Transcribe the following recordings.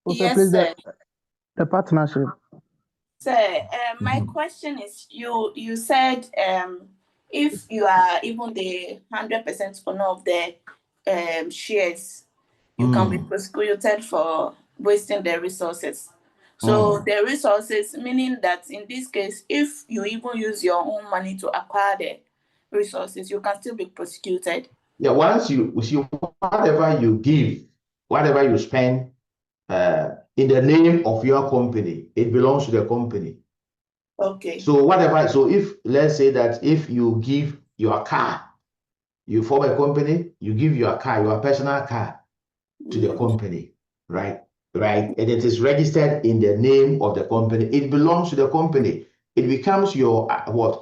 Also, Yes, please, sir. the partnership. Sir, my question is, you said if you are even the 100% owner of the shares, you can be prosecuted for wasting the resources. So the resources, meaning that in this case, if you even use your own money to acquire the resources, you can still be prosecuted. Yeah, once you see whatever you give, whatever you spend in the name of your company, it belongs to the company. Okay. So if let's say that if you give your car, you form a company, you give your car, your personal car to the company, right? Right, and it is registered in the name of the company. It belongs to the company. It becomes your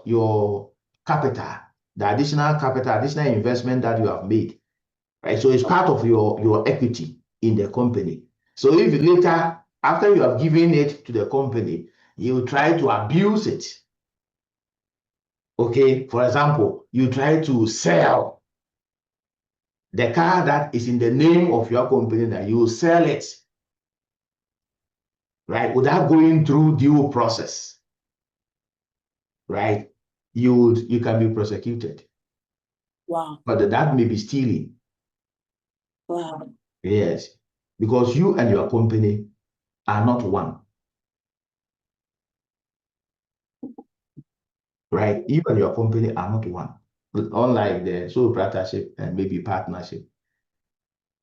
your capital, the additional capital, additional investment that you have made, right? So it's part of your equity in the company. So if later, after you have given it to the company, you try to abuse it. Okay, for example, you try to sell the car that is in the name of your company, that you sell it, right, without going through due process, right, you can be prosecuted. Wow. But that may be stealing. Wow. Yes, because you and your company are not one. Right? You and your company are not one. Unlike the sole proprietorship and maybe partnership.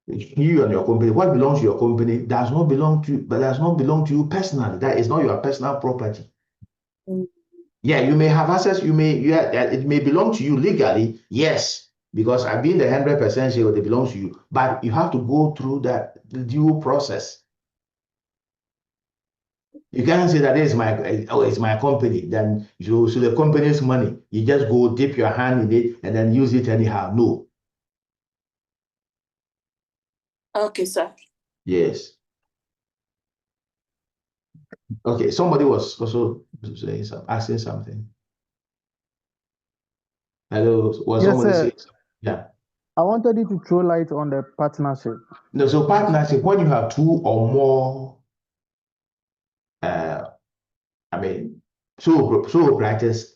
You and your company, what belongs to your company does not belong to you, but does not belong to you personally. That is not your personal property. Yeah, you may have access, it may belong to you legally, yes, because I've been the 100% sure it belongs to you, but you have to go through that due process. You can't say that it's my company, then so the company's money, you just go dip your hand in it and then use it anyhow. No. Okay, sir. Yes. Okay, somebody was also saying asking something. Hello, was Yes, somebody sir. saying something? Yeah. I wanted you to throw light on the partnership. No, so partnership, when you have two or more sole proprietors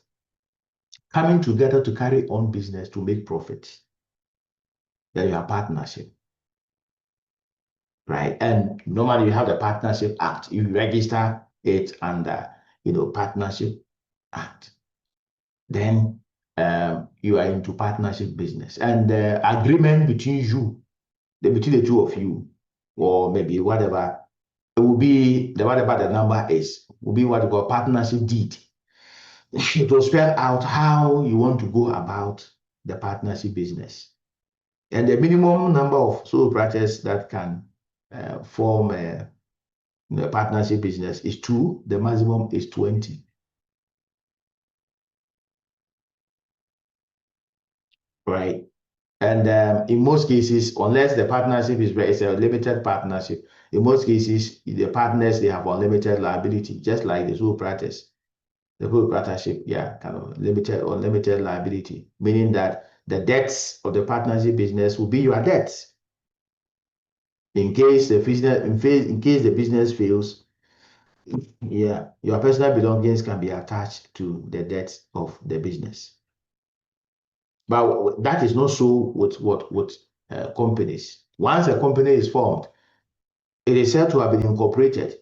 coming together to carry on business to make profit, then you have partnership, right? And normally you have the Partnership Act. You register it under, Partnership Act. Then you are into partnership business, and the agreement between the two of you, or maybe whatever, it will be whatever the number is, will be what you call partnership deed. It will spell out how you want to go about the partnership business. And the minimum number of sole proprietors that can form a partnership business is 2. The maximum is 20. Right? And in most cases, unless the partnership is a limited partnership, in most cases, the partners, they have unlimited liability, just like the sole proprietors. The sole proprietorship, yeah, kind of unlimited liability, meaning that the debts of the partnership business will be your debts. In case the business fails, yeah, your personal belongings can be attached to the debts of the business. But that is not so with companies. Once a company is formed, it is said to have been incorporated,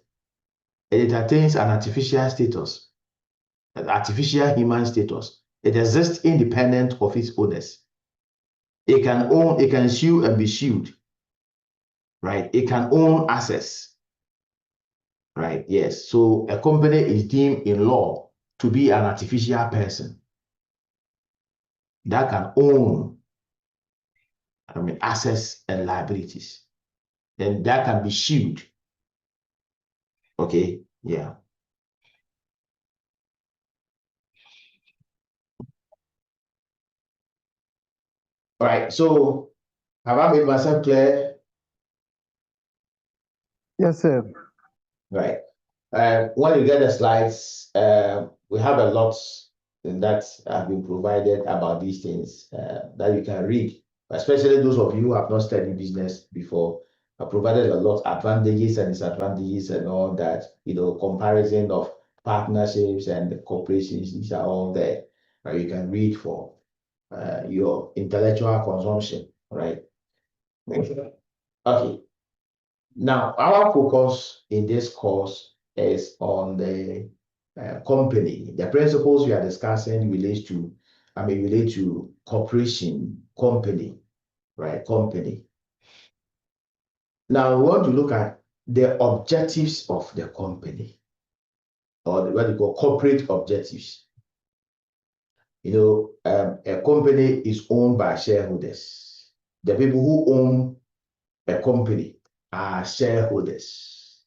and it attains an artificial status, an artificial human status. It exists independent of its owners. It can sue and be sued, right? It can own assets, right? Yes. So a company is deemed in law to be an artificial person that can own, assets and liabilities. Then that can be sued. Okay, yeah. All right, so have I made myself clear? Yes, sir. Right. When you get the slides, we have a lot that have been provided about these things that you can read, especially those of you who have not studied business before. provided a lot of advantages and disadvantages and all that, comparison of partnerships and corporations. These are all there, right? You can read for your intellectual consumption, right? Okay. Now, our focus in this course is on the company. The principles we are discussing relate to corporation, company, right? Company. Now, we want to look at the objectives of the company, or what we call corporate objectives. A company is owned by shareholders. The people who own a company are shareholders,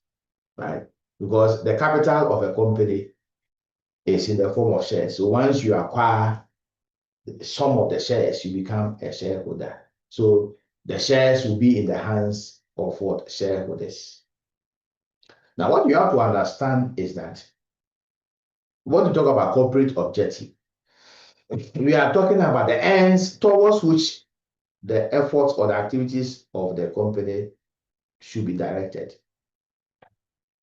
right? Because the capital of a company is in the form of shares. So once you acquire some of the shares, you become a shareholder. So the shares will be in the hands of what? Shareholders. Now, what you have to understand is that when we talk about corporate objective, we are talking about the ends towards which the efforts or the activities of the company should be directed.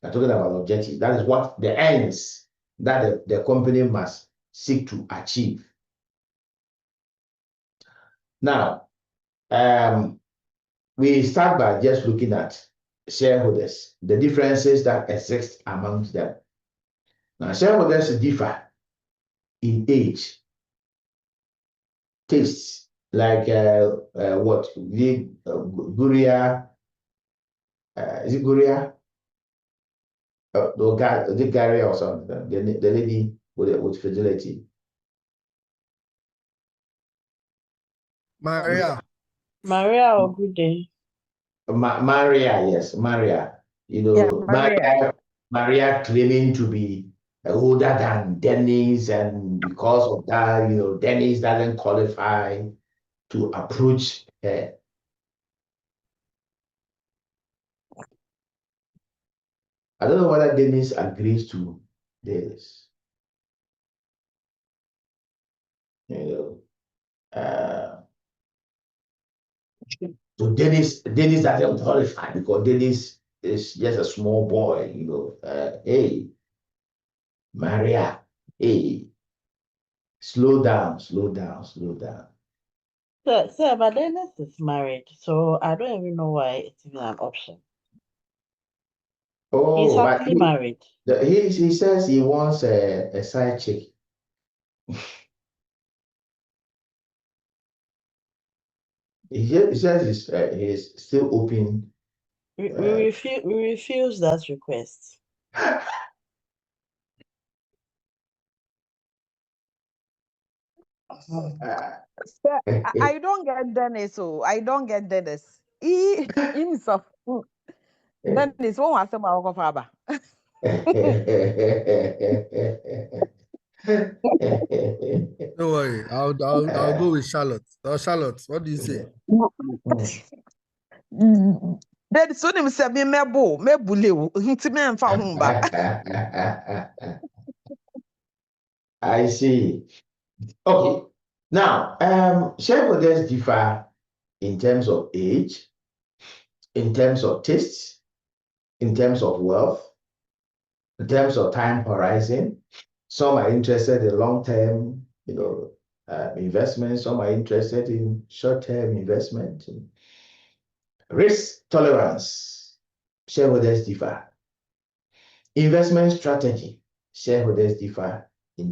We're talking about objective. That is what the ends that the company must seek to achieve. Now, we start by just looking at shareholders, the differences that exist amongst them. Now, shareholders differ in age, tastes, like what Guria, is it Guria? The Gary or something, the lady with fidelity. Maria. Maria or good day. Maria, yes, Maria. Maria claiming to be older than Dennis, and because of that, Dennis doesn't qualify to approach her. I don't know whether Dennis agrees to this. So Dennis doesn't qualify because Dennis is just a small boy, hey, Maria, hey, slow down. Sir, but Dennis is married, so I don't even know why it's even an option. He's happily married. He says he wants a side chick. He says he's still open. We refuse that request. I don't get Dennis, so I don't get Dennis. He himself. Dennis, one was my uncle father. Don't worry, I'll go with Charlotte. Charlotte, what do you say? Then soon him say me mebule hinti me mfa ho ba. I see. Okay. Now, shareholders differ in terms of age, in terms of tastes, in terms of wealth, in terms of time horizon. Some are interested in long-term, investments. Some are interested in short-term investment. Risk tolerance, shareholders differ. Investment strategy, shareholders differ in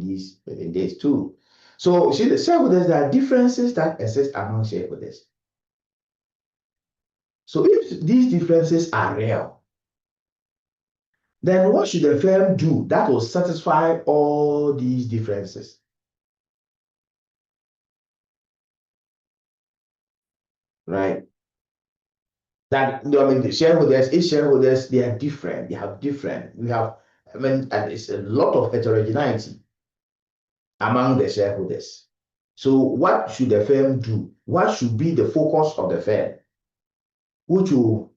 this too. So see, the shareholders, there are differences that exist among shareholders. So if these differences are real, then what should the firm do that will satisfy all these differences? Right? The shareholders, each shareholders, they are different. They have different. And it's a lot of heterogeneity among the shareholders. So what should the firm do? What should be the focus of the firm, which will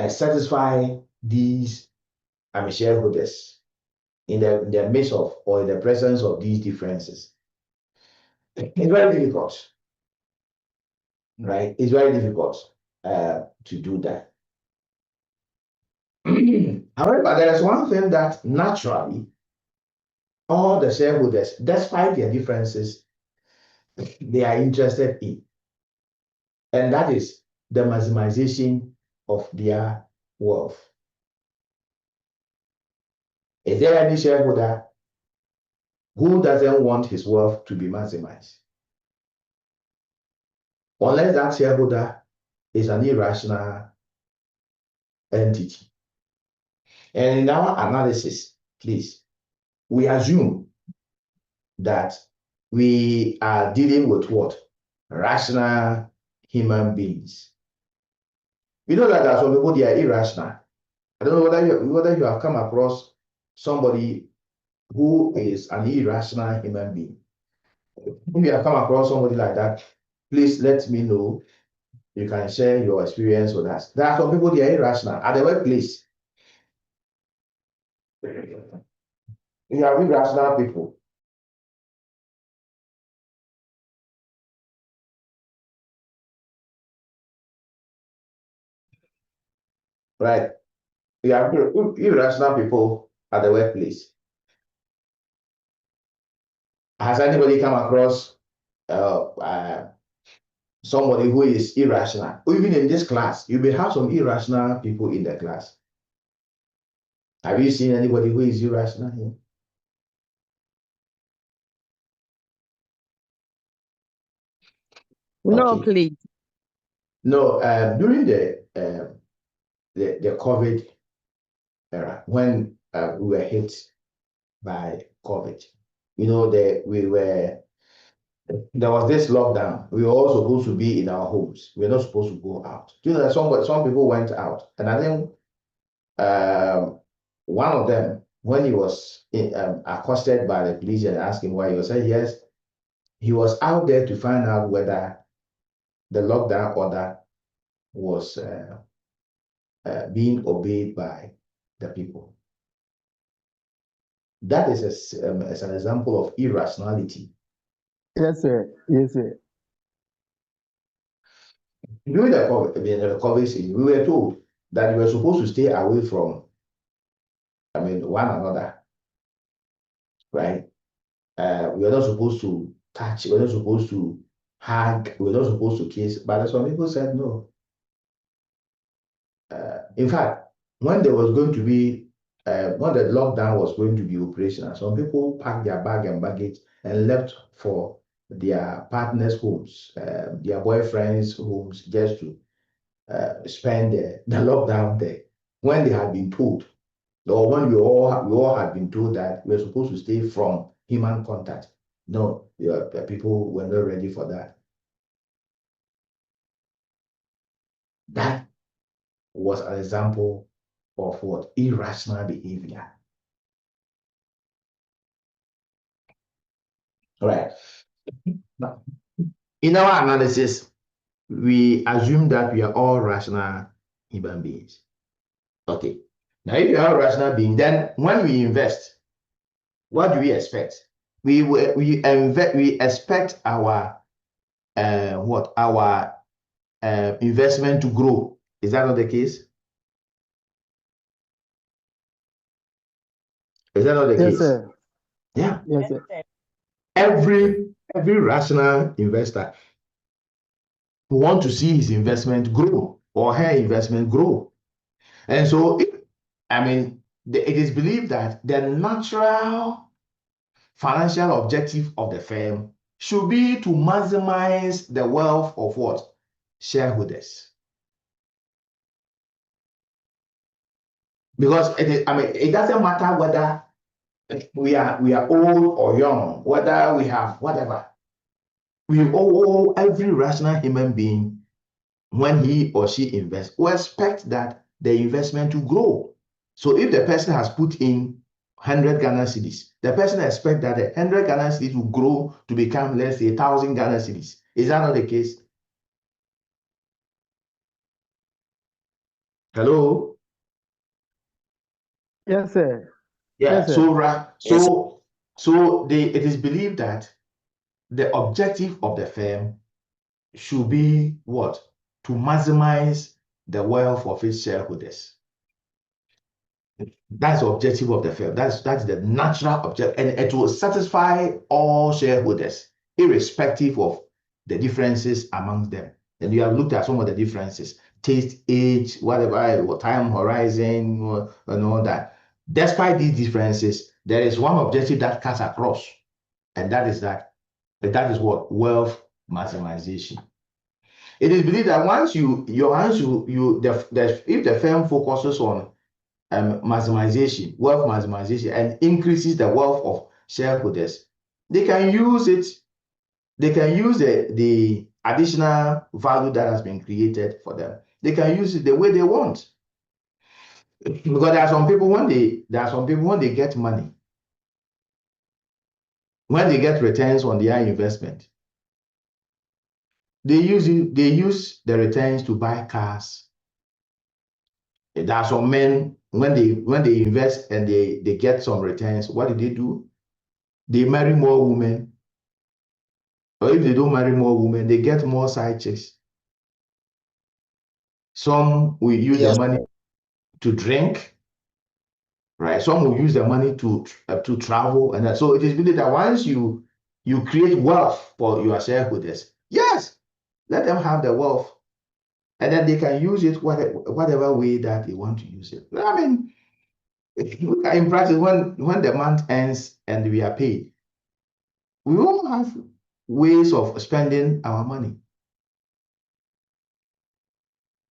satisfy these shareholders in the midst of or in the presence of these differences? It's very difficult, right? It's very difficult to do that. However, there is one thing that naturally all the shareholders, despite their differences, they are interested in, and that is the maximization of their wealth. Is there any shareholder who doesn't want his wealth to be maximized? Unless that shareholder is an irrational entity. And in our analysis, please, we assume that we are dealing with what? Rational human beings. We know that there are some people, they are irrational. I don't know whether you have come across somebody who is an irrational human being. If you have come across somebody like that, please let me know. You can share your experience with us. There are some people, they are irrational. At the workplace, you have irrational people. Right? You have irrational people at the workplace. Has anybody come across somebody who is irrational? Or even in this class, you may have some irrational people in the class. Have you seen anybody who is irrational here? No, Okay. please. No, during the COVID era, when we were hit by COVID, you know, there was this lockdown. We were all supposed to be in our homes. We were not supposed to go out. You know, some people went out, and I think one of them, when he was accosted by the police and asked him why, he was saying yes, he was out there to find out whether the lockdown order was being obeyed by the people. That is as an example of irrationality. Yes, sir. Yes, sir. During the COVID season, we were told that we were supposed to stay away from, one another, right? We are not supposed to touch, we're not supposed to hug, we're not supposed to kiss, but some people said no. In fact, when there was going to be, when the lockdown was going to be operational, some people packed their bag and baggage and left for their partners' homes, their boyfriends' homes, just to spend the lockdown there. When they had been told, or when we all had been told that we were supposed to stay from human contact. No, the people were not ready for that. That was an example of what? Irrational behavior. All right. Now, in our analysis, we assume that we are all rational human beings. Okay. Now, if you are a rational being, then when we invest, what do we expect? We expect our our investment to grow. Is that not the case? Is that not the Yes, case? sir. Yeah. Yes, sir. Every rational investor want to see his investment grow or her investment grow. And so, it is believed that the natural financial objective of the firm should be to maximize the wealth of what? Shareholders. Because it doesn't matter whether we are old or young, whether we have whatever. We owe every rational human being, when he or she invests, we expect that the investment to grow. So if the person has put in 100 Ghana cedis, the person expects that the 100 Ghana cedis will grow to become, let's say, 1,000 Ghana cedis. Is that not the case? Hello? Yes, sir. Yeah. Yes, sir. It is believed that the objective of the firm should be what? To maximize the wealth of its shareholders. That's the objective of the firm. That's the natural objective, and it will satisfy all shareholders, irrespective of the differences amongst them. And you have looked at some of the differences: taste, age, whatever, time horizon, and all that. Despite these differences, there is one objective that cuts across, and that is what wealth maximization. It is believed that if the firm focuses on maximization, wealth maximization, and increases the wealth of shareholders, they can use it. They can use the additional value that has been created for them. They can use it the way they want. Because there are some people when they get money, when they get returns on their investment, they use the returns to buy cars. There are some men when they invest and they get some returns, what do? They marry more women. Or if they don't marry more women, they get more side chicks. Some will use the money to drink, right? Some will use the money to travel, and so it is believed that once you create wealth for your shareholders, yes, let them have the wealth, and then they can use it whatever way that they want to use it. I mean, in practice, when the month ends and we are paid, we all have ways of spending our money.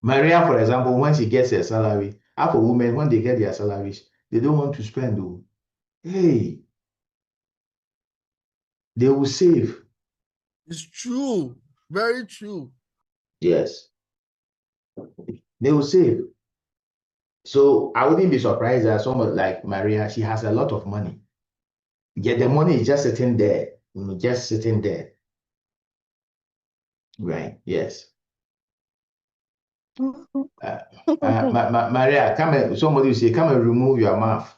Maria, for example, when she gets her salary, half of women, when they get their salaries, they don't want to spend. Though. Hey, they will save. It's true. Very true. Yes. They will save. So I wouldn't be surprised that someone like Maria, she has a lot of money. Yet the money is just sitting there, just sitting there. Right, yes. Maria, somebody will say, come and remove your mouth.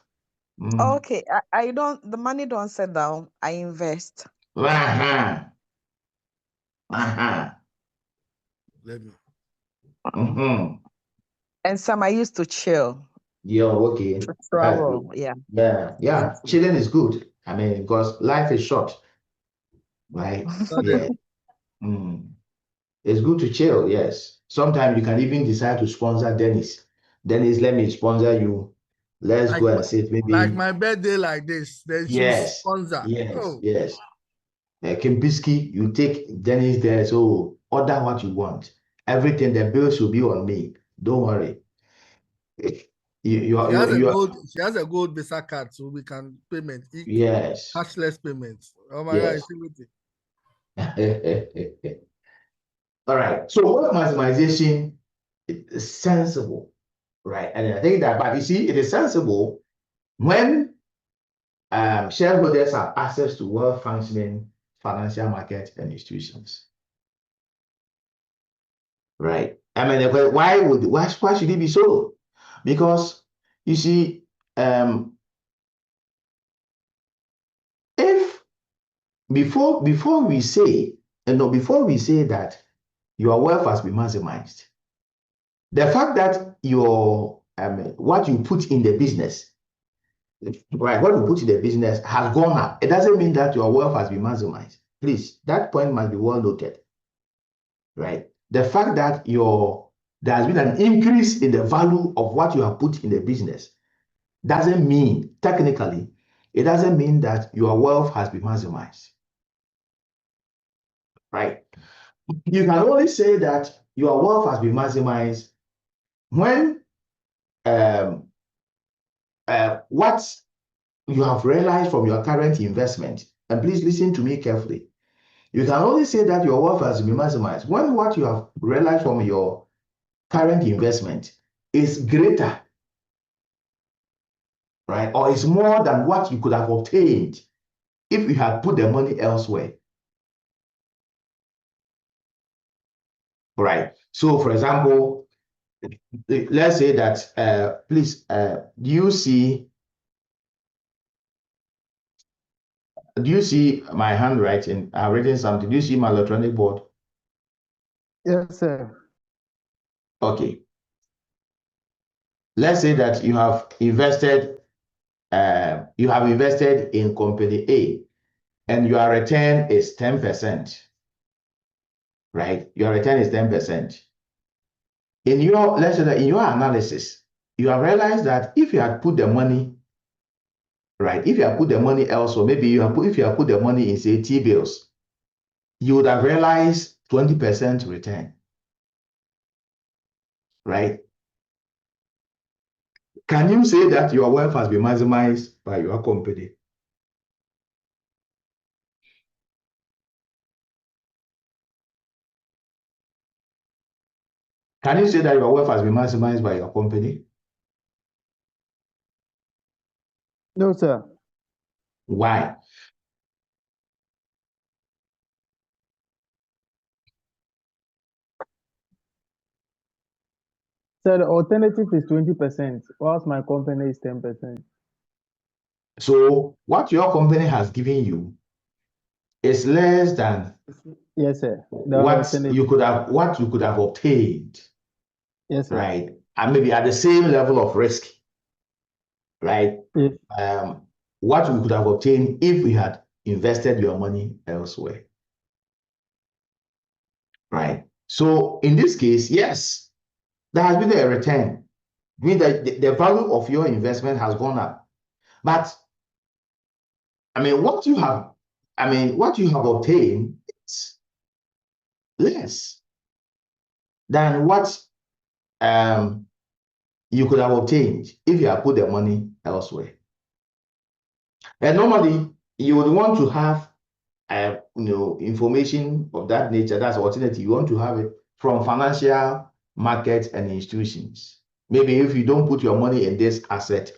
Okay, I don't, the money don't sit down. I invest. Uh-huh. Let me. Mm-hmm. And some I used to chill. Yeah, okay. To travel, yeah. Yeah. Chilling is good. I mean, because life is short, right? Yeah. It's good to chill, yes. Sometimes you can even decide to sponsor Dennis. Dennis, let me sponsor you. Let's go and sit maybe. Like my birthday like this, then yes, sponsor. Yes. Kimbisky, you take Dennis there, so order what you want. Everything, the bills will be on me. Don't worry. She has a gold Visa card, so we can payment. Yes. Cashless payments. Oh my God, All right. So wealth maximization is sensible, right? And I think that, but you see, it is sensible when shareholders have access to well-functioning financial market and institutions, right? I mean, why should it be so? Because you see, if before we say that your wealth has been maximized, the fact that your what you put in the business, right, what you put in the business has gone up, it doesn't mean that your wealth has been maximized. Please, that point must be well noted, right? The fact that there has been an increase in the value of what you have put in the business doesn't mean, technically, it doesn't mean that your wealth has been maximized, right? You can only say that your wealth has been maximized when what you have realized from your current investment, and please listen to me carefully. You can only say that your wealth has been maximized when what you have realized from your current investment is greater, right? Or is more than what you could have obtained if you had put the money elsewhere. Right. So, for example, let's say that, please, do you see my handwriting? I've written something. Do you see my electronic board? Yes, sir. Okay. let's say that you have invested in company A, and your return is 10%, right? Your return is 10%. Let's say that in your analysis, you have realized that if you had put the money, right? If you have put the money elsewhere, maybe if you have put the money in, say, T-bills, you would have realized 20% return, right? Can you say that your wealth has been maximized by your company? Can you say that your wealth has been maximized by your company? No, sir. Why? So the alternative is 20%, whilst my company is 10%. So what your company has given you is less than Yes, sir. what you could have obtained. Yes, sir. Right? And maybe at the same level of risk, right? Yes. What we could have obtained if we had invested your money elsewhere. Right? So in this case, yes, there has been a return. I mean that the value of your investment has gone up. But I mean, what you have obtained is less than what you could have obtained if you had put the money elsewhere. And normally you would want to have information of that nature. That's alternative. You want to have it from financial markets and institutions. Maybe if you don't put your money in this asset,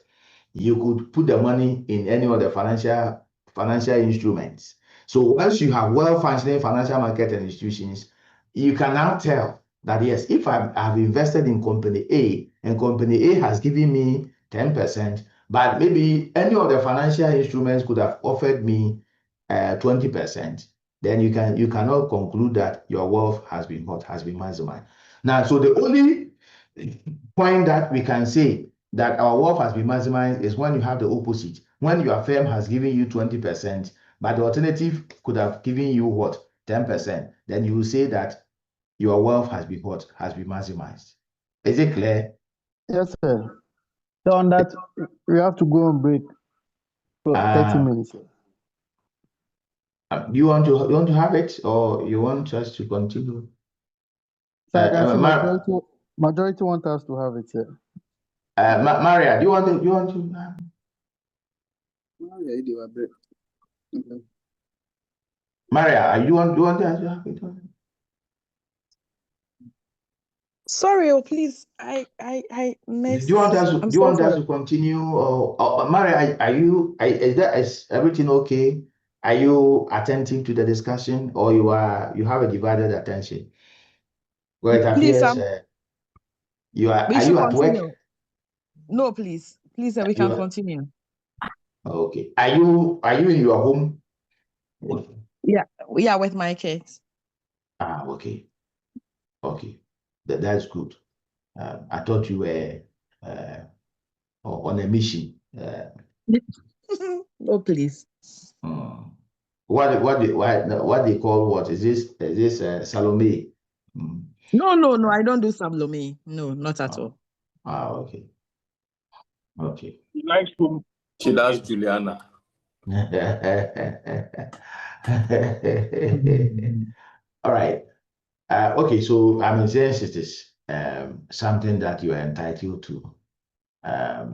you could put the money in any of the financial instruments. So once you have well-functioning financial market and institutions, you can now tell that yes, if I've invested in company A and company A has given me 10%, but maybe any of the financial instruments could have offered me 20%, then you cannot conclude that your wealth has been maximized. Now, so the only point that we can say that our wealth has been maximized is when you have the opposite. When your firm has given you 20%, but the alternative could have given you what? 10%. Then you will say that your wealth has been maximized. Is it clear? Yes, sir. So on that, we have to go on break for 30 minutes. Do you want to have it, or you want us to continue? So I can see majority want us to have it, sir. Maria, do you want to? Maria, you want to have it? Sorry, please. I missed. Do you want us to continue, or Maria? Is everything okay? Are you attentive to the discussion, or you have a divided attention? Well, it appears you are. Are you at work? No, please, we can continue. Okay. Are you in your home? Yeah, with my kids. Okay. That's good. I thought you were on a mission. No, please. What they call what? Is this Salome? No, I don't do Salome. No, not at all. Okay. She likes to. She does Juliana. All right. Okay, so I mean, since it is something that you are entitled to, I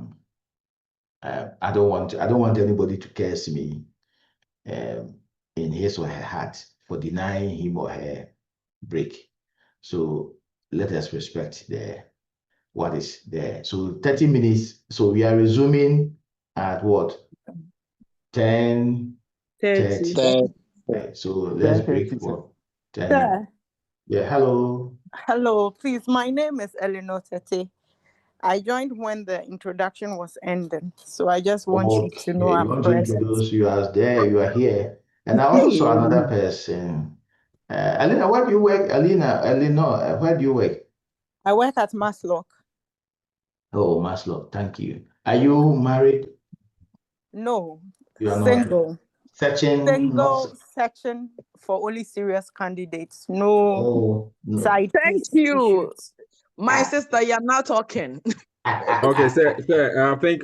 don't want anybody to curse me in his or her heart for denying him or her break. So let us respect what is there. So 30 minutes. So we are resuming at what? 10:30. Right. So let's break for 10. Sir. Yeah, hello. Hello, please. My name is Eleanor Tete. I joined when the introduction was ending, so I just want you to know I'm want to introduce you as there. You are here, and I also saw another person. Alina, where do you work? Alina, where do you work? I work at Maslock. Oh, Maslow, thank you. Are you married? No. You are not Single. searching. Single section for only serious candidates. No side Thank piece you. issues. My sister, you're now talking. Okay, sir, I think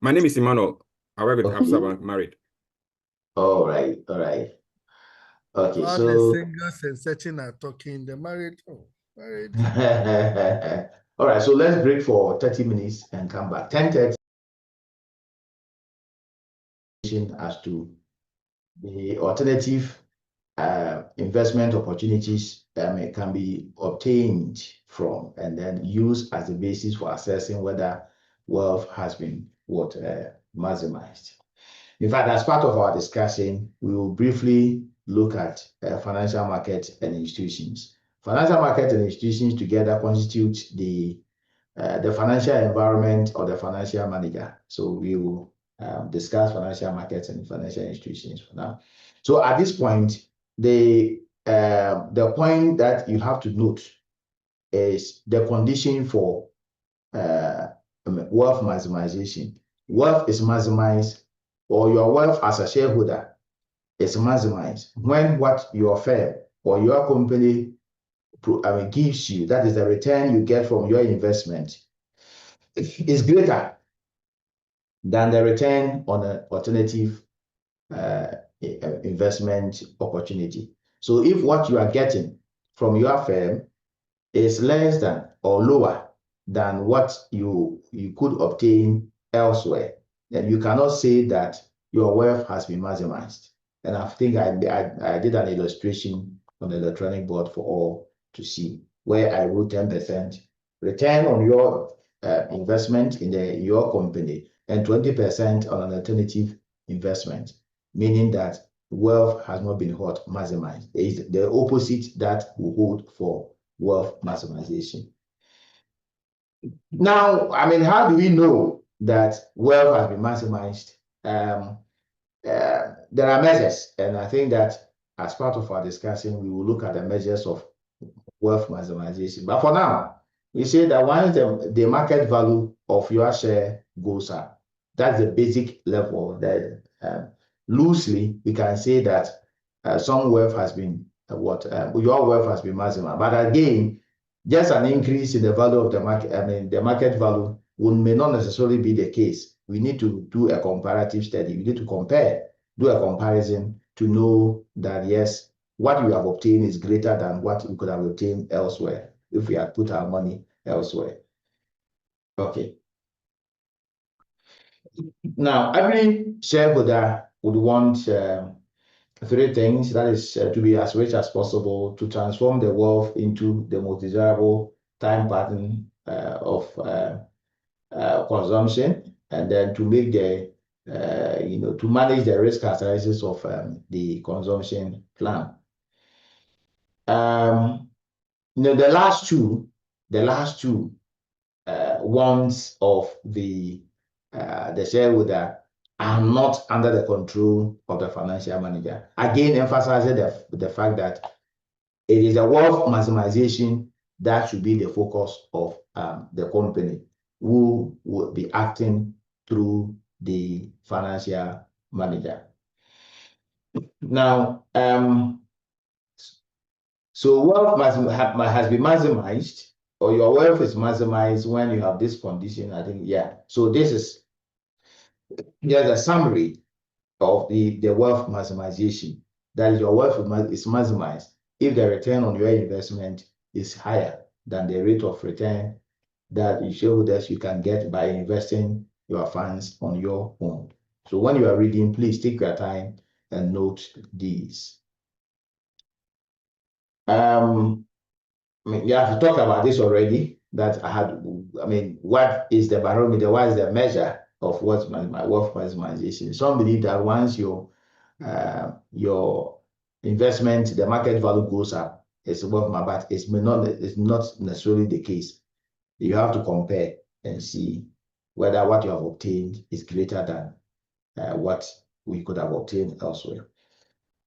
my name is Emmanuel. I work with Absa, I'm married. All right. Okay, All so the singles and searching are talking. The married. Oh, married. all right, so let's break for 30 minutes and come back. 10:30 as to the alternative investment opportunities can be obtained from and then used as a basis for assessing whether wealth has been maximized. In fact, as part of our discussion, we will briefly look at financial markets and institutions. Financial markets and institutions together constitute the financial environment or the financial manager. So we will discuss financial markets and financial institutions for now. So at this point, the point that you have to note is the condition for wealth maximization. Wealth is maximized, or your wealth as a shareholder is maximized when what your firm or your company gives you, that is the return you get from your investment, is greater than the return on an alternative investment opportunity. So if what you are getting from your firm is less than or lower than what you could obtain elsewhere, then you cannot say that your wealth has been maximized. And I think I did an illustration on the electronic board for all to see, where I wrote 10% return on your investment in your company and 20% on an alternative investment, meaning that wealth has not been maximized. It is the opposite that we hold for wealth maximization. Now, how do we know that wealth has been maximized? There are measures, and I think that as part of our discussion, we will look at the measures of wealth maximization. But for now, we say that once the market value of your share goes up, that's the basic level. That loosely we can say that some wealth has been your wealth has been maximized. But again, just an increase in the value of the market, the market value may not necessarily be the case. We need to do a comparative study. We need to do a comparison to know that yes, what you have obtained is greater than what we could have obtained elsewhere if we had put our money elsewhere. Okay. Now, every shareholder would want three things. That is to be as rich as possible, to transform the wealth into the most desirable time pattern of consumption, and then to make to manage the risk characteristics of the consumption plan. The last two wants of the shareholder are not under the control of the financial manager. Again, emphasizing the fact that it is a wealth maximization that should be the focus of the company, who will be acting through the financial manager. Now, so wealth has been maximized, or your wealth is maximized when you have this condition. I think, yeah. So this is just a summary of the wealth maximization. That is, your wealth is maximized if the return on your investment is higher than the rate of return that you shareholders you can get by investing your funds on your own. So when you are reading, please take your time and note these. You have to talk about this already. That what is the barometer? What is the measure of what's my wealth maximization? Some believe that once your investment, the market value goes up, it's worth my, but it's not necessarily the case. You have to compare and see whether what you have obtained is greater than what we could have obtained elsewhere.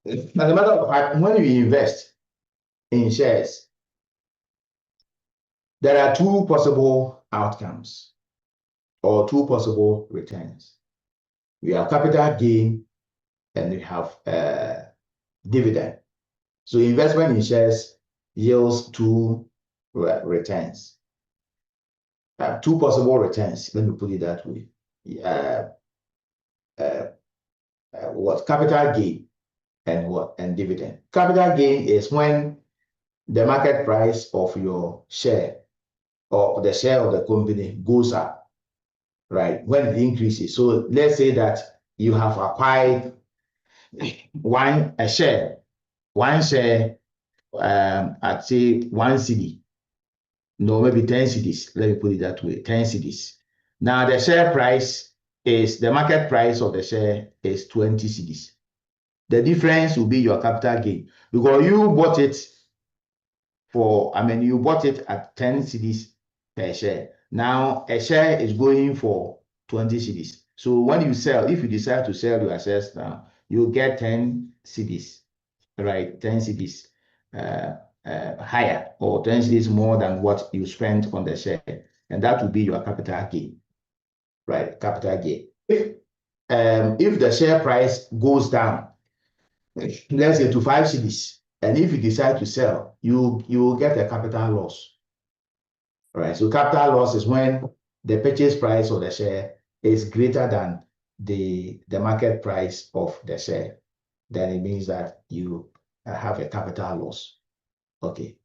As a matter of fact, when you invest in shares, there are two possible outcomes or two possible returns. We have capital gain and we have dividend. So investment in shares yields two returns. Two possible returns. Let me put it that way. What capital gain and what and dividend. Capital gain is when the market price of your share or the share of the company goes up, right? When it increases. So let's say that you have acquired one share at say 1 cedi, no, maybe 10 cedis. Let me put it that way, 10 cedis. Now the share price is, the market price of the share is 20 cedis. The difference will be your capital gain because you bought it you bought it at 10 cedis per share. Now a share is going for 20 cedis. So when you sell, if you decide to sell your shares now, you get 10 cedis, right? 10 cedis higher, or 10 cedis more than what you spent on the share. And that will be your capital gain, right? Capital gain. If the share price goes down, let's say to 5 cedis, and if you decide to sell, you will get a capital loss. Right. So capital loss is when the purchase price of the share is greater than the market price of the share. Then it means that you have a capital loss. Okay.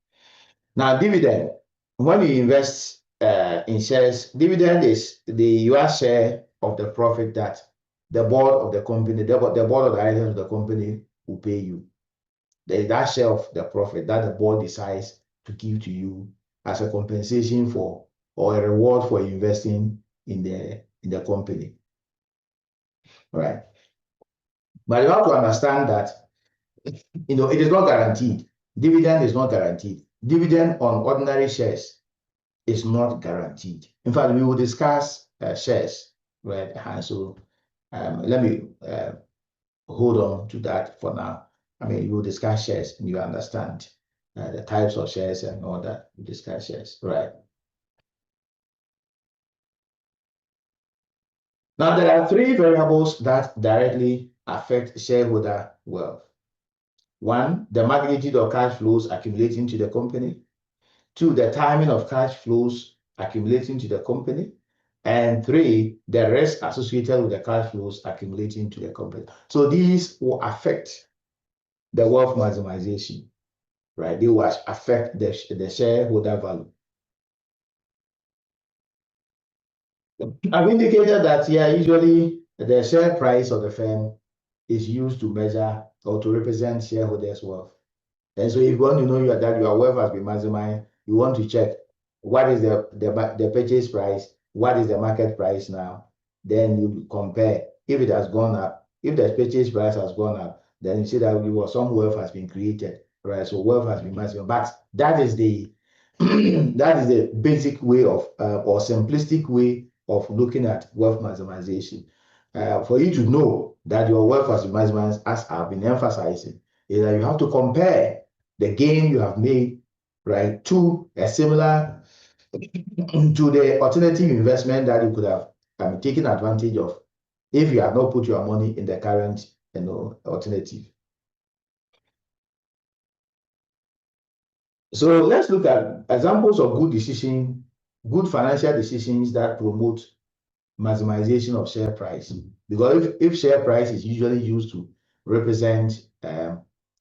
Now dividend. When you invest in shares, dividend is your share of the profit that the board of the company, the board of directors of the company will pay you. There is that share of the profit that the board decides to give to you as a compensation for or a reward for investing in the company. Right. But you have to understand that it is not guaranteed. Dividend is not guaranteed. Dividend on ordinary shares is not guaranteed. In fact, we will discuss shares, right? And so let me hold on to that for now. We will discuss shares and you understand the types of shares and all that. We discuss shares, right? Now, there are three variables that directly affect shareholder wealth. One, the magnitude of cash flows accumulating to the company. Two, the timing of cash flows accumulating to the company. And three, the risk associated with the cash flows accumulating to the company. So these will affect the wealth maximization, right? They will affect the shareholder value. I've indicated that usually the share price of the firm is used to measure or to represent shareholders' wealth. And so if you want to know that your wealth has been maximized, you want to check what is the purchase price, what is the market price now, then you compare. If it has gone up, if the purchase price has gone up, then you see that some wealth has been created, right? So wealth has been maximized. But that is the basic way of or simplistic way of looking at wealth maximization. For you to know that your wealth has been maximized, as I've been emphasizing, is that you have to compare the gain you have made, right, to a similar to the alternative investment that you could have taken advantage of if you have not put your money in the current alternative. So let's look at examples of good financial decisions that promote maximization of share price. Because if share price is usually used to represent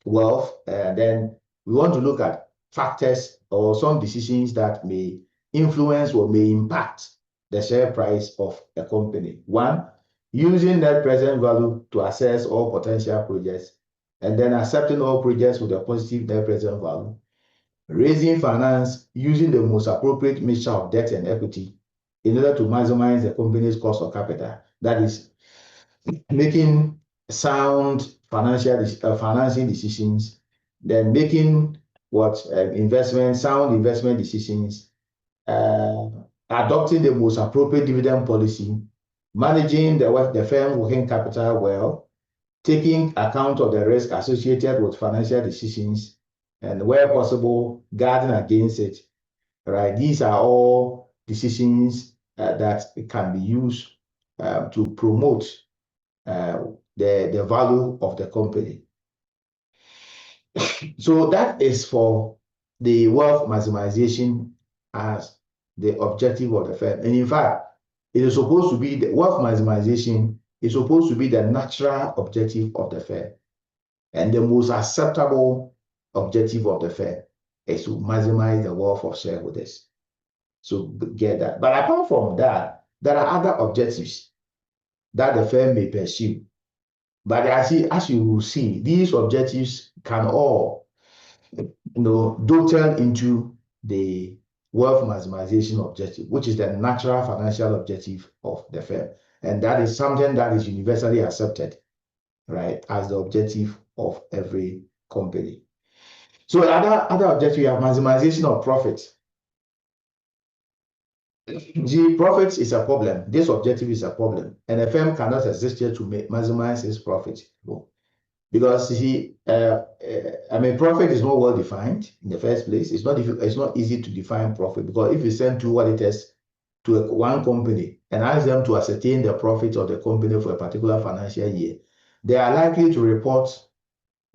wealth, then we want to look at factors or some decisions that may influence or may impact the share price of a company. One, using net present value to assess all potential projects, and then accepting all projects with a positive net present value. Raising finance using the most appropriate mixture of debt and equity in order to maximize the company's cost of capital. That is making sound financing decisions, then making sound investment decisions, adopting the most appropriate dividend policy, managing the firm working capital well, taking account of the risk associated with financial decisions, and where possible, guarding against it, right? These are all decisions that can be used to promote the value of the company. So that is for the wealth maximization as the objective of the firm. And in fact, it is supposed to be the wealth maximization is supposed to be the natural objective of the firm. And the most acceptable objective of the firm is to maximize the wealth of shareholders. So get that. But apart from that, there are other objectives that the firm may pursue. But as you will see, these objectives can all dovetail into the wealth maximization objective, which is the natural financial objective of the firm. And that is something that is universally accepted, right, as the objective of every company. So other objective, we have maximization of profits. The profits is a problem. This objective is a problem. And a firm cannot exist here to maximize its profit. Because profit is not well defined in the first place. It's not easy to define profit, because if you send two auditors to one company and ask them to ascertain the profit of the company for a particular financial year, they are likely to report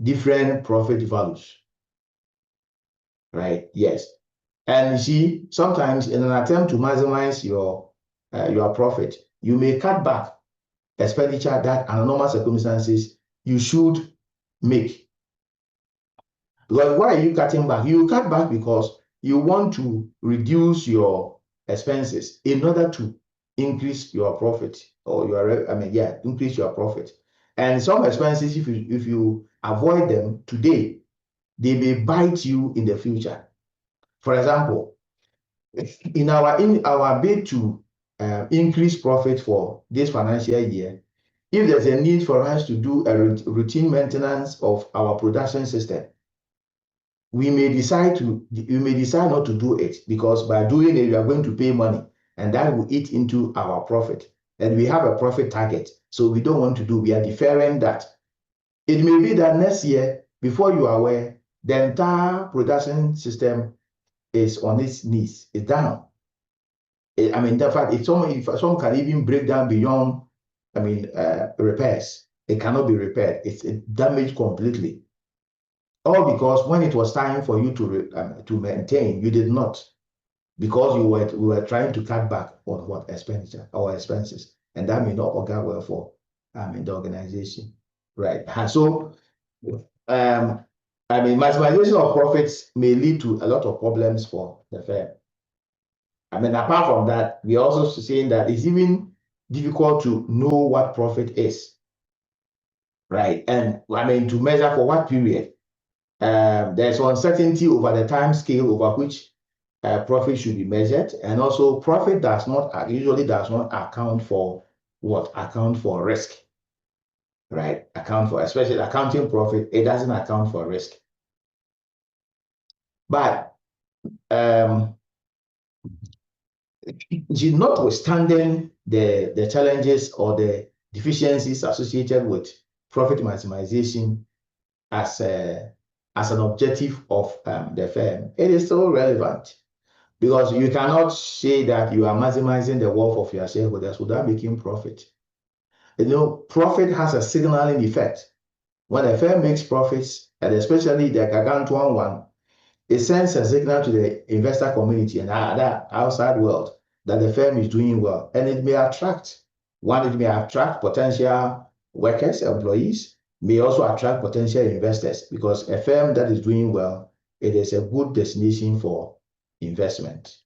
different profit values, right? Yes. And you see, sometimes in an attempt to maximize your profit, you may cut back expenditure that under normal circumstances you should make. Because why are you cutting back? You cut back because you want to reduce your expenses in order to increase your profit, or increase your profit. And some expenses, if you avoid them today, they may bite you in the future. For example, in our bid to increase profit for this financial year, if there's a need for us to do a routine maintenance of our production system, we may decide not to do it, because by doing it, we are going to pay money, and that will eat into our profit. And we have a profit target, so we don't want to do. We are deferring that. It may be that next year, before you are aware, the entire production system is on its knees. It's down. In fact, if some can even break down beyond, repairs, it cannot be repaired. It's damaged completely. All because when it was time for you to maintain, you did not, because we were trying to cut back on what expenditure or expenses, and that may not augur well for the organization, right? So, maximization of profits may lead to a lot of problems for the firm. Apart from that, we're also seeing that it's even difficult to know what profit is, right? And to measure for what period. There's uncertainty over the time scale over which profit should be measured, and also profit usually does not account for risk, right? Especially accounting profit, it doesn't account for risk. But notwithstanding the challenges or the deficiencies associated with profit maximization as an objective of the firm, it is still relevant, because you cannot say that you are maximizing the wealth of your shareholders without making profit. Profit has a signaling effect. When a firm makes profits, and especially the gargantuan one, it sends a signal to the investor community and the outside world that the firm is doing well, and it may attract potential workers, employees, may also attract potential investors, because a firm that is doing well, it is a good destination for investment.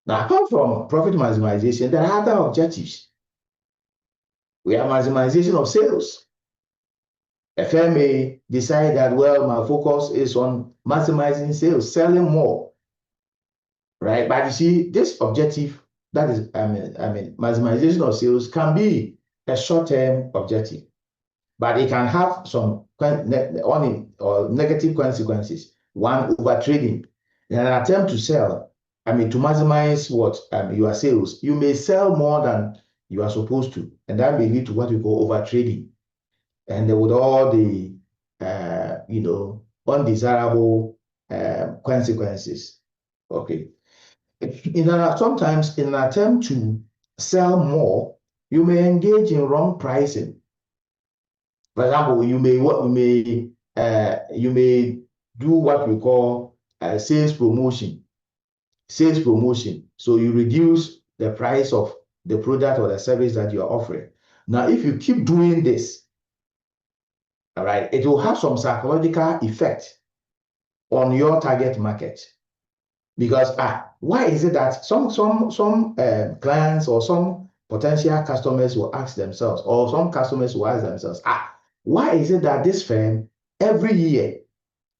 Now, apart from profit maximization, there are other objectives. We have maximization of sales. A firm may decide that, well, my focus is on maximizing sales, selling more, right? But you see, this objective, that is, maximization of sales, can be a short-term objective, but it can have some negative consequences. One, over trading. In an attempt to sell, to maximize your sales, you may sell more than you are supposed to, and that may lead to what we call over trading. And with all the undesirable consequences. Okay. Sometimes in an attempt to sell more, you may engage in wrong pricing. For example, you may do what we call sales promotion. Sales promotion. So you reduce the price of the product or the service that you're offering. Now, if you keep doing this, all right, it will have some psychological effect on your target market. Because why is it that some clients or some potential customers will ask themselves, or some customers will ask themselves, why is it that this firm every year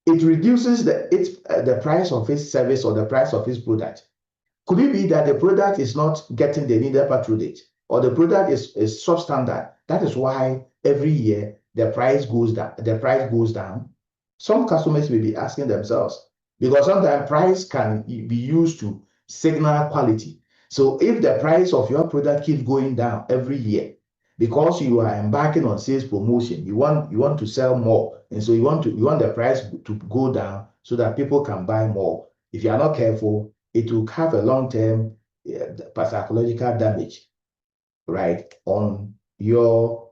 it reduces the price of its service or the price of its product? Could it be that the product is not getting the needed patronage, or the product is substandard? That is why every year the price goes down. The price goes down. Some customers may be asking themselves, because sometimes price can be used to signal quality. So if the price of your product keeps going down every year, because you are embarking on sales promotion, you want to sell more, and so you want the price to go down so that people can buy more. If you are not careful, it will have a long-term psychological damage, right, on your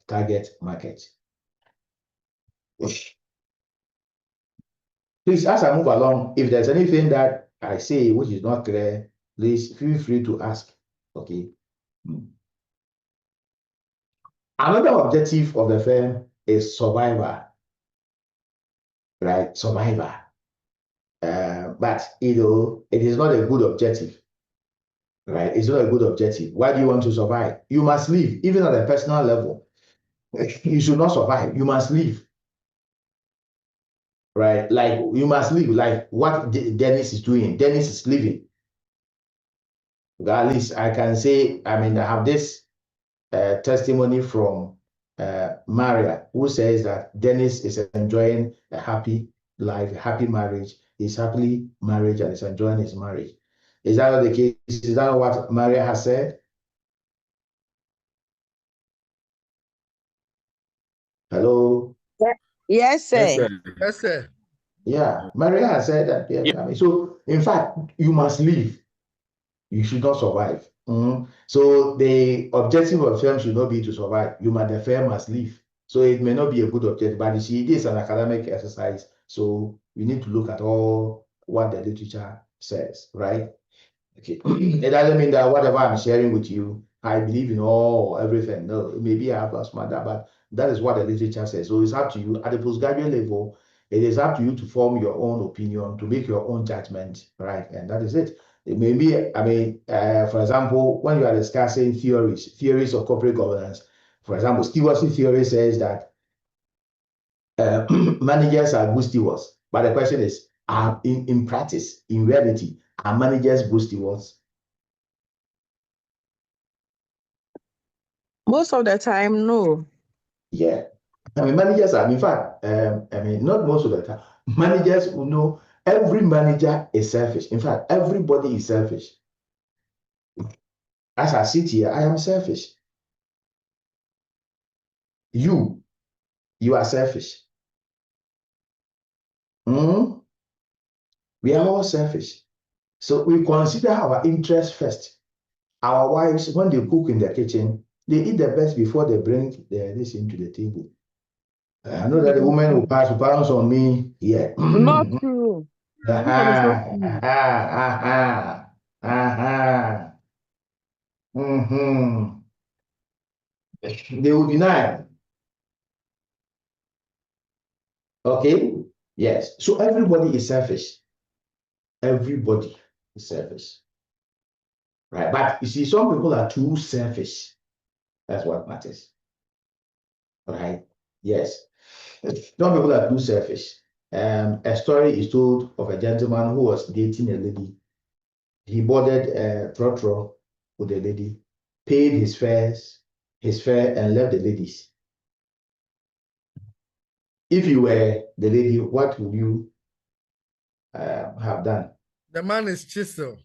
target market. Please, as I move along, if there's anything that I say which is not clear, please feel free to ask. Okay. Another objective of the firm is survival, right? Survival. But it is not a good objective, right? It's not a good objective. Why do you want to survive? You must live, even at a personal level. You should not survive. You must live, right? Like you must live, like what Dennis is doing. Dennis is living. At least I can say, I have this testimony from Maria, who says that Dennis is enjoying a happy life, a happy marriage. He's happily married and is enjoying his marriage. Is that not the case? Is that what Maria has said? Hello? Yes, sir. Yes, sir. Yes, sir. Yeah, Maria has said that. Yeah. So, in fact, you must live. You should not survive. So the objective of firm should not be to survive. The firm must live. So it may not be a good objective, but you see, this is an academic exercise. So we need to look at all what the literature says, right? Okay. It doesn't mean that whatever I'm sharing with you, I believe in everything. No, maybe I have lost my dad, but that is what the literature says. So it's up to you at the postgraduate level. It is up to you to form your own opinion, to make your own judgment, right? And that is it. It may be, for example, when you are discussing theories of corporate governance, for example, stewardship theory says that managers are good stewards. But the question is, in practice, in reality, are managers good stewards? Most of the time, no. Yeah. Managers are, in fact, not most of the time. Managers will know every manager is selfish. In fact, everybody is selfish. As I sit here, I am selfish. You are selfish. We are all selfish. So we consider our interests first. Our wives, when they cook in the kitchen, they eat the best before they bring this into the table. I know that the woman will pass pounds on me. Yeah. Not true. That is not true. They will deny. Okay? Yes. So everybody is selfish. Everybody is selfish. Right? But you see, some people are too selfish. That's what matters. Right? Yes. Some people are too selfish. A story is told of a gentleman who was dating a lady. He boarded a trotro with the lady, paid his fare, and left the ladies. If you were the lady, what would you have done? The man is chisel.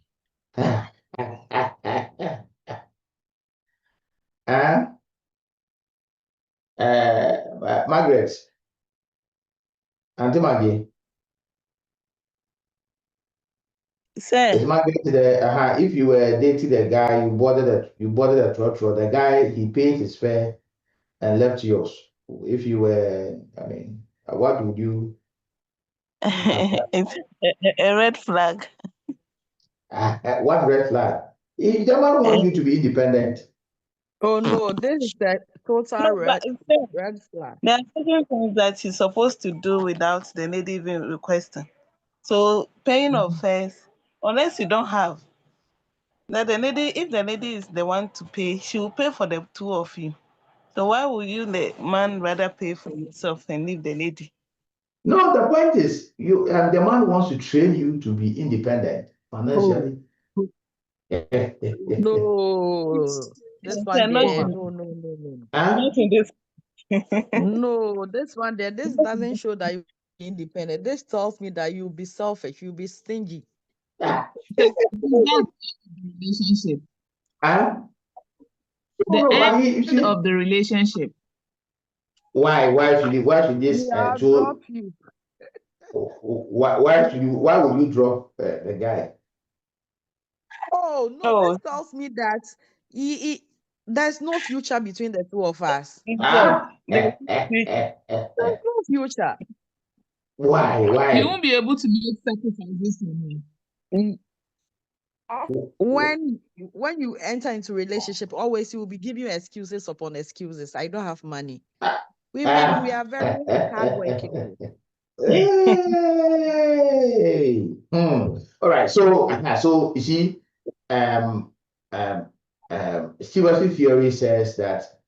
Margaret, Auntie Maggie, It's Sir, my if you were dating a guy, you boarded a trotro, the guy he paid his fare and left yours. If you were, what would you it's a red flag. what red flag? If the man wants you to be independent. Oh no, this is the total No, but sir, red flag. there are certain things that he's supposed to do without the lady even requesting. So paying of fares, unless you don't have, that the lady, if the lady is the one to pay, she will pay for the two of you. So why would you the man rather pay for himself and leave the lady? No, the point is, the man wants to train you to be independent financially. No, this one Not there, in, no. not in this. No, this one there, this doesn't show that you're independent. This tells me that you'll be selfish, you'll be stingy. That's the relationship. Huh? The No, but end of the relationship. why should this Yeah, tool drop you. why would you drop the guy? Oh no, Oh, this tells me that there's no future between the two of us. yes, Huh? There's no future. Why? You won't be able to make sacrifices for me. Mm, when you enter into relationship, always you will be giving you excuses upon excuses. I don't have money. Women, we are very hardworking. Hey. All right. So you see, stewardship theory says that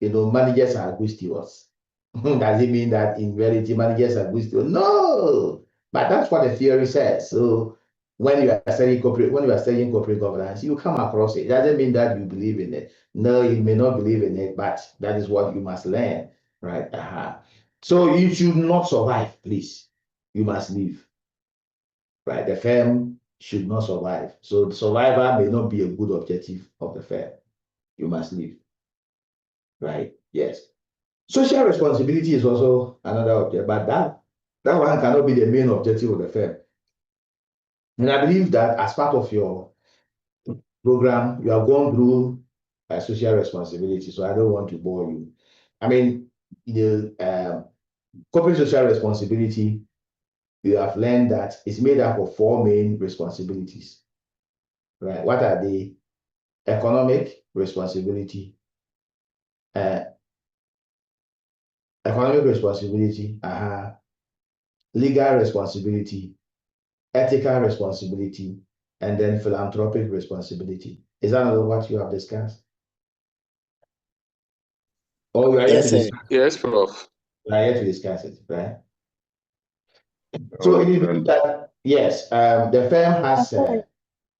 managers are good stewards. Does it mean that in reality managers are good stewards? No, but that's what the theory says. So when you are studying corporate governance, you come across it. It doesn't mean that you believe in it. No, you may not believe in it, but that is what you must learn, right? So you should not survive, please. You must leave, right? The firm should not survive. So the survivor may not be a good objective of the firm. You must leave, right? Yes. Social responsibility is also another object, but that one cannot be the main objective of the firm. And I believe that as part of your program, you have gone through social responsibility, so I don't want to bore you. I mean, the corporate social responsibility, you have learned that it's made up of 4 main responsibilities, right? What are they? Economic responsibility, legal responsibility, ethical responsibility, and then philanthropic responsibility. Is that not what you have discussed? Or you are yet to discuss? Yes, Prof. You are yet to discuss it, right? So it is that yes, the firm has the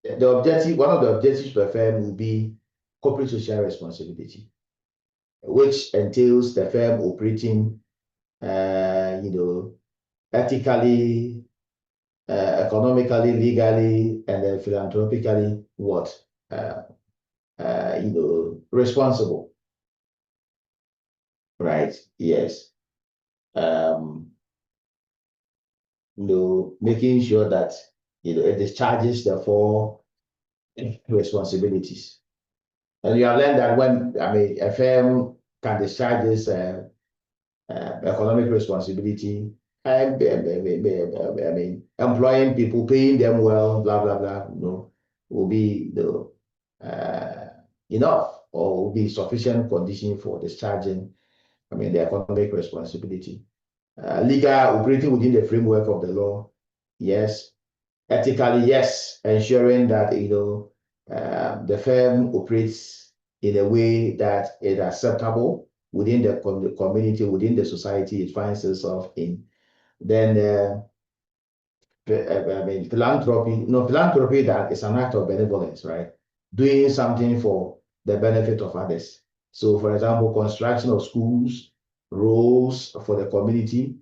objective. One of the objectives of the firm will be corporate social responsibility, which entails the firm operating, ethically, economically, legally, and then philanthropically, responsible, right? Yes. Making sure that it discharges the 4 responsibilities. And you have learned that when a firm can discharge this economic responsibility, employing people, paying them well, blah blah blah, will be enough, or will be sufficient condition for discharging the economic responsibility. Legal, operating within the framework of the law, yes. Ethically, yes, ensuring that the firm operates in a way that is acceptable within the community, within the society it finds itself in. Then philanthropy. Philanthropy, that is an act of benevolence, right? Doing something for the benefit of others. So, for example, construction of schools, roads for the community,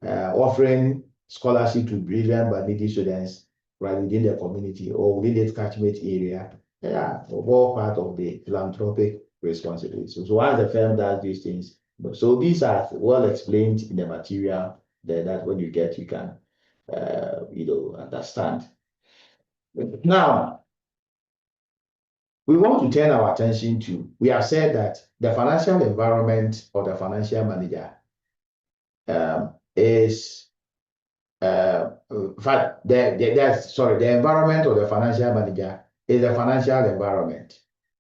offering scholarship to brilliant but needy students, right, within the community or within the catchment area. Yeah, all part of the philanthropic responsibility. So once the firm does these things, so these are well explained in the material that when you get, you can understand. Now, we want to turn our attention to, we have said that the financial environment of the financial manager is, in fact, the environment of the financial manager is the financial environment.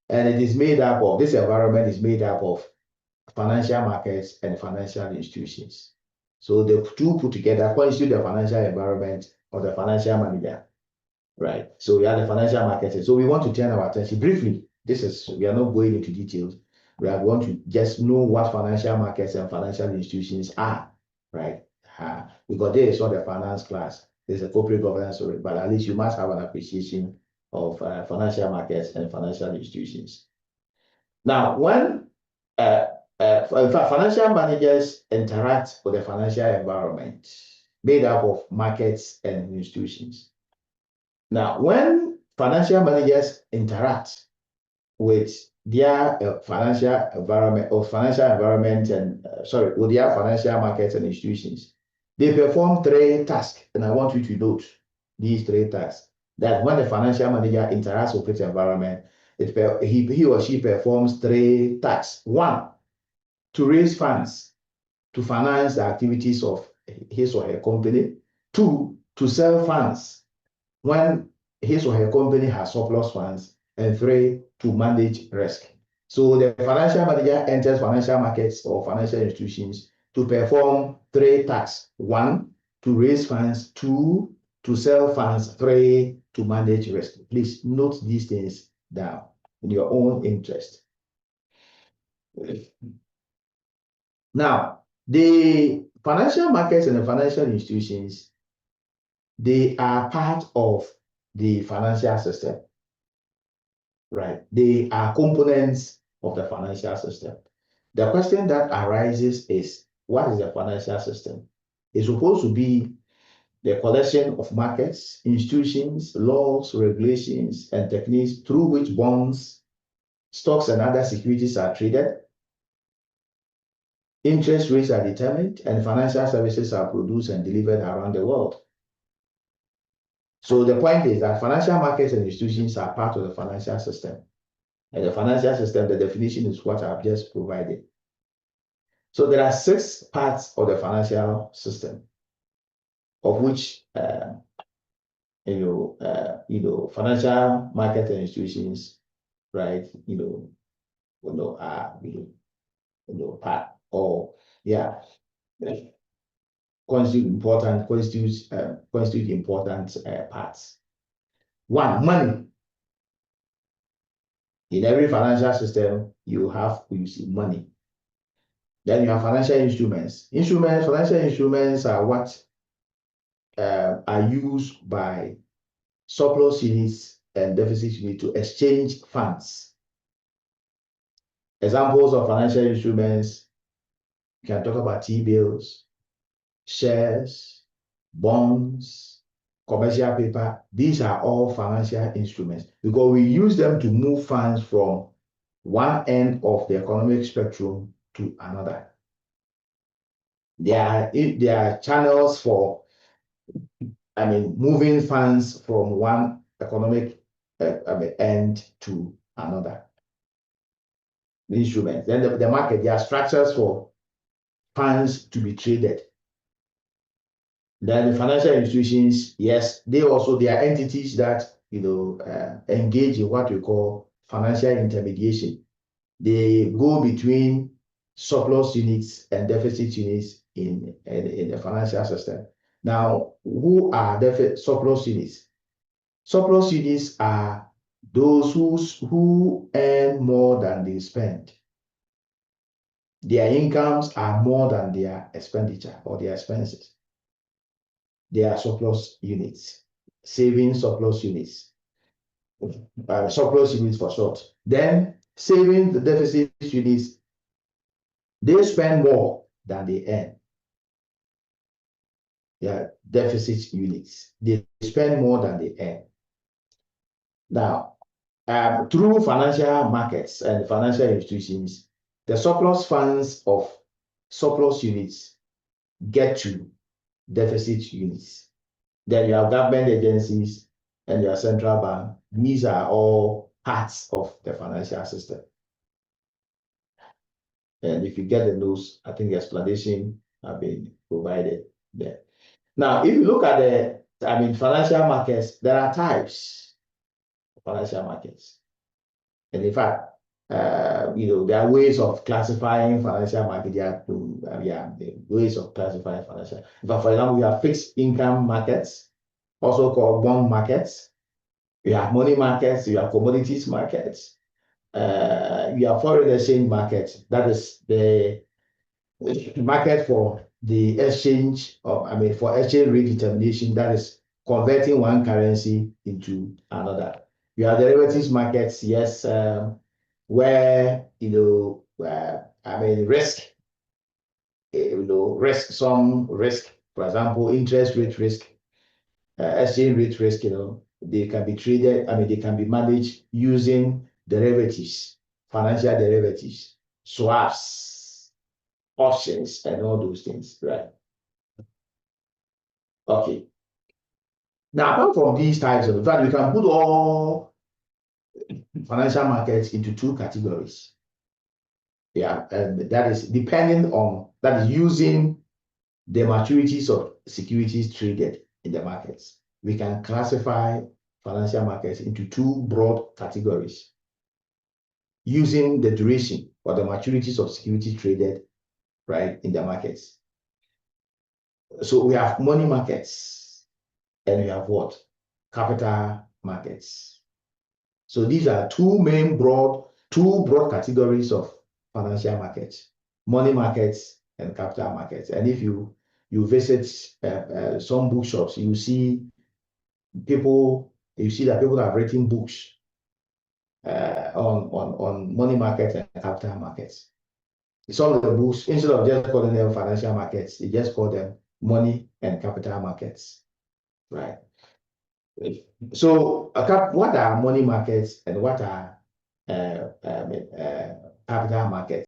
And it is made up of, this environment is made up of financial markets and financial institutions. So the two put together constitute the financial environment of the financial manager, right? So we have the financial markets. So we want to turn our attention briefly. We are not going into details. We want to just know what financial markets and financial institutions are, right? Because there is not a finance class. There's a corporate governance, but at least you must have an appreciation of financial markets and financial institutions. Now, when in fact, financial managers interact with the financial environment made up of markets and institutions. Now, when financial managers interact with their financial environment and with their financial markets and institutions, they perform three tasks. And I want you to note these three tasks. That when the financial manager interacts with its environment, he or she performs three tasks. One, to raise funds to finance the activities of his or her company. Two, to sell funds when his or her company has surplus funds. And three, to manage risk. So the financial manager enters financial markets or financial institutions to perform three tasks. One, to raise funds. Two, to sell funds. Three, to manage risk. Please note these things down in your own interest. Now, the financial markets and the financial institutions, they are part of the financial system, right? They are components of the financial system. The question that arises is, what is the financial system? It's supposed to be the collection of markets, institutions, laws, regulations, and techniques through which bonds, stocks, and other securities are traded, interest rates are determined, and financial services are produced and delivered around the world. So the point is that financial markets and institutions are part of the financial system. And the financial system, the definition is what I've just provided. So there are 6 parts of the financial system, of which financial market and institutions, right? Part or constitute important parts. One, money. In every financial system, you see money. Then you have financial instruments. Financial instruments are what are used by surplus units and deficit units to exchange funds. Examples of financial instruments, you can talk about T-bills, shares, bonds, commercial paper. These are all financial instruments because we use them to move funds from one end of the economic spectrum to another. There are channels for, moving funds from one economic end to another. The instruments. Then the market, there are structures for funds to be traded. Then the financial institutions, yes, they are entities that engage in what we call financial intermediation. They go between surplus units and deficit units in the financial system. Now, who are surplus units? Surplus units are those who earn more than they spend. Their incomes are more than their expenditure or their expenses. They are surplus units, saving surplus units, surplus units for short. Then saving the deficit units, they spend more than they earn. They are deficit units. They spend more than they earn. Now, through financial markets and financial institutions, the surplus funds of surplus units get to deficit units. Then you have government agencies and your central bank. These are all parts of the financial system. And if you get the notes, I think the explanation have been provided there. Now, if you look at financial markets, there are types of financial markets. And in fact, there are ways of classifying financial market. There are ways of classifying financial. But for example, we have fixed income markets, also called bond markets. We have money markets. You have commodities markets. You have foreign exchange markets. That is the market for the exchange for exchange rate determination. That is converting one currency into another. You have derivatives markets, yes, where risk, some risk, for example, interest rate risk, exchange rate risk, they can be traded, they can be managed using derivatives, financial derivatives, swaps, options, and all those things, right? Okay. Now, apart from these types of, in fact, we can put all financial markets into two categories. Yeah, and that is using the maturities of securities traded in the markets. We can classify financial markets into two broad categories using the duration or the maturities of securities traded, right, in the markets. So we have money markets and we have what? Capital markets. So these are two broad categories of financial markets: money markets and capital markets. And if you visit some bookshops, you see that people have written books on money markets and capital markets. Some of the books, instead of just calling them financial markets, they just call them money and capital markets, right? So what are money markets and what are capital markets?